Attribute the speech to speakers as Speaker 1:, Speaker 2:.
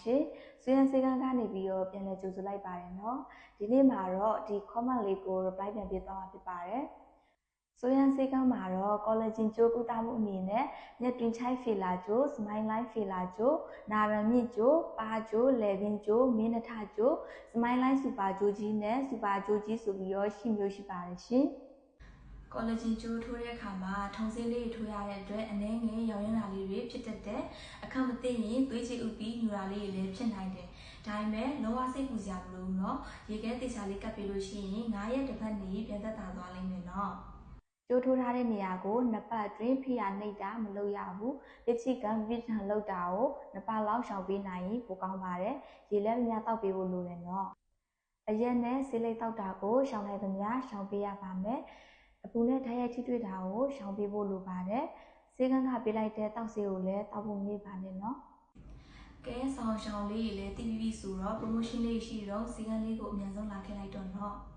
Speaker 1: ရှင်ဆွေးရန်စေကန်းကနေပြီးတော့ပြန်လည်ကြိုဆိုလိုက်ပါတယ်နော်ဒီနေ့မှာတော့ဒီ comment လေးကို reply ပြန်ပေးသွားမှာဖြစ်ပါတယ်ဆွေးရန်စေကန်းမှာတော့ collagen ကြိုးကုသမှုအနေနဲ့မျက်တွင်းချိုက်ဖီလာကြိုး smile line ဖီလာကြိုးနာရံမြင့်ကြိုးပါကြိုးလေပင်ကြိုးမင်းနထကြိုး smile line စူပါကြိုးကြီးနဲ့စူပါကြိုးကြီးဆိုပြီးတော့ရှိမျိုးရှိပါတယ်ရှင်ကော်လဂျင်ကြိုးထိုးတဲ့အခါမှာထုံးစင်းလေးထိုးရတဲ့အတွက်အနည်းငယ်ရောင်ရမ်းတာလေးတွေဖြစ်တတ်တဲ့အခက်မသိရင်သွေးချေဥပြီးညူတာလေးတွေလည်းဖြစ်နိုင်တယ်။ဒါပေမဲ့လုံးဝစိတ်ပူစရာမလိုဘူးเนาะ။ရေခဲတေချာလေးကပ်ပြီးလို့ရှိရင်9ရက်တစ်ပတ်နေပြန်သက်သာသွားလိမ့်မယ်เนาะ။ကြိုးထိုးထားတဲ့နေရာကိုနှစ်ပတ်အတွင်းဖိအားနှိပ်တာမလုပ်ရဘူး။လက်ချိကံပြစ်ထန်လောက်တာကိုနှစ်ပတ်လောက်ရှောင်ပေးနိုင်ရင်ပိုကောင်းပါတယ်။ရေလည်းများတောက်ပေးဖို့လိုတယ်เนาะ။အရက်နဲ့ဆေးလိပ်တောက်တာကိုရှောင်နိုင်သမျှရှောင်ပေးရပါမယ်။အပူနဲ့ဓာတ်ရိုက်ထိတွေ့တာကိုရှောင်ပေးဖို့လိုပါတယ်။ဆေးကန်းကပေးလိုက်တဲ့တောက်ဆေးကိုလည်းတောက်ဖို့မေ့ပါနဲ့နော်။ကဲဆောင်ရှောင်လေးလည်းတီးပြီးဆိုတော့ promotion လေးရှိတော့ဆေးကန်းလေးကိုအမြန်ဆုံးလာခဲ့လိုက်တော့နော်။